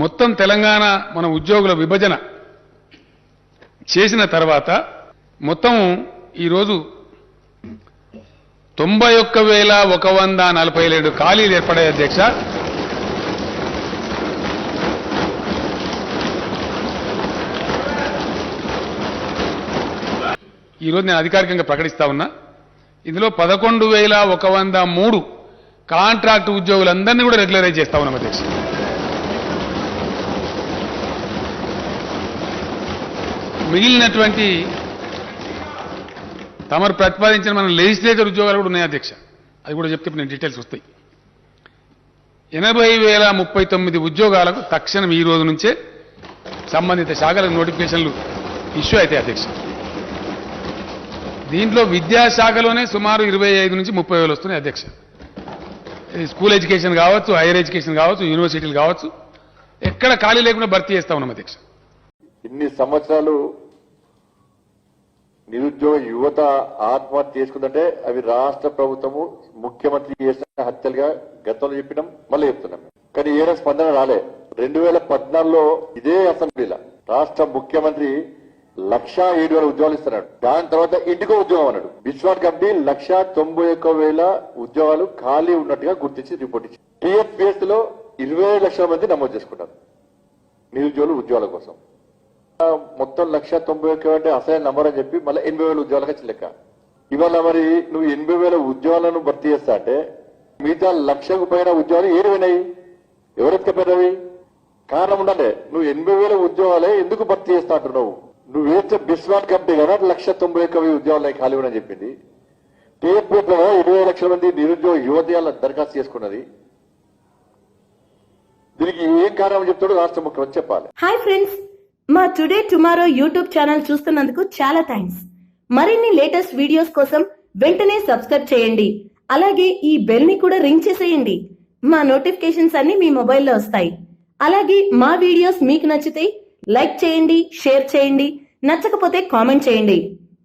మొత్తం తెలంగాణ మన ఉద్యోగుల విభజన చేసిన తర్వాత మొత్తం ఈరోజు 91,147 ఖాళీలు ఏర్పడాయి అధ్యక్ష. ఈరోజు నేను అధికారికంగా ప్రకటిస్తా ఉన్నా. ఇందులో 11,103 కాంట్రాక్ట్ ఉద్యోగులందరినీ కూడా రెగ్యులరైజ్ చేస్తా ఉన్నాం అధ్యక్ష. మిగిలినటువంటి తమరు ప్రతిపాదించిన మన లెజిస్లేచర్ ఉద్యోగాలు కూడా ఉన్నాయి అధ్యక్ష. అది కూడా చెప్తే నేను డీటెయిల్స్ వస్తాయి. 80,039 ఉద్యోగాలకు తక్షణం ఈ రోజు నుంచే సంబంధిత శాఖలకు నోటిఫికేషన్లు ఇష్యూ అవుతాయి అధ్యక్ష. దీంట్లో విద్యాశాఖలోనే సుమారు 25 నుంచి 30,000 వస్తున్నాయి అధ్యక్ష. స్కూల్ ఎడ్యుకేషన్ కావచ్చు, హైయర్ ఎడ్యుకేషన్ కావచ్చు, యూనివర్సిటీలు కావచ్చు, ఎక్కడ ఖాళీ లేకుండా భర్తీ చేస్తా ఉన్నాం అధ్యక్ష. ఇన్ని సంవత్సరాలు నిరుద్యోగ యువత ఆత్మహత్య చేసుకుందంటే అవి రాష్ట్ర ప్రభుత్వము ముఖ్యమంత్రి చేసిన హత్యలుగా గతంలో చెప్పినాం, మళ్ళీ చెప్తున్నాం. కానీ ఏడా స్పందన రాలే. 2014లో ఇదే అసెంబ్లీలో రాష్ట్ర ముఖ్యమంత్రి 1,07,000 ఉద్యోగాలు ఇస్తున్నాడు. దాని తర్వాత ఇంటికో ఉద్యోగం అన్నాడు. బిస్వాన్ కమిటీ 1,91,000 ఉద్యోగాలు ఖాళీ ఉన్నట్టుగా గుర్తించి రిపోర్ట్ ఇచ్చింది. టీఎఫ్పిఎస్ లో 20 లక్షల మంది నమోదు చేసుకున్నారు నిరుద్యోగులు ఉద్యోగాల కోసం. మొత్తం 1,91,000 అంటే అసలు నంబర్ అని చెప్పి మళ్ళీ 80,000 ఉద్యోగాలకు వచ్చి లెక్క. ఇవాళ మరి నువ్వు 80,000 ఉద్యోగాలను భర్తీ చేస్తా అంటే మిగతా 1,00,000కు పైన ఉద్యోగాలు ఏడువైనాయి, ఎవరెత్తపోయినవి? కారణం ఉండాలి. నువ్వు 80,000 ఉద్యోగాలే ఎందుకు భర్తీ చేస్తా అంటున్నావు? నువ్వు వేస్తే బిస్వాన్ కంపెనీ కదా 1,91,000 ఉద్యోగాలు ఖాళీ అని చెప్పింది. టీఎఫ్ఎస్ లో 20 లక్షల మంది నిరుద్యోగ యువతయాల దరఖాస్తు చేసుకున్నది. దీనికి ఏం కారణం చెప్తాడో రాష్ట్ర ముఖ్యమంత్రి చెప్పాలి. హాయ్ ఫ్రెండ్స్, మా టుడే టుమారో యూట్యూబ్ ఛానల్ చూస్తున్నందుకు చాలా థ్యాంక్స్. మరిన్ని లేటెస్ట్ వీడియోస్ కోసం వెంటనే సబ్స్క్రైబ్ చేయండి. అలాగే ఈ బెల్ ని కూడా రింగ్ చేసేయండి. మా నోటిఫికేషన్స్ అన్ని మీ మొబైల్లో వస్తాయి. అలాగే మా వీడియోస్ మీకు నచ్చితే లైక్ చేయండి, షేర్ చేయండి, నచ్చకపోతే కామెంట్ చేయండి.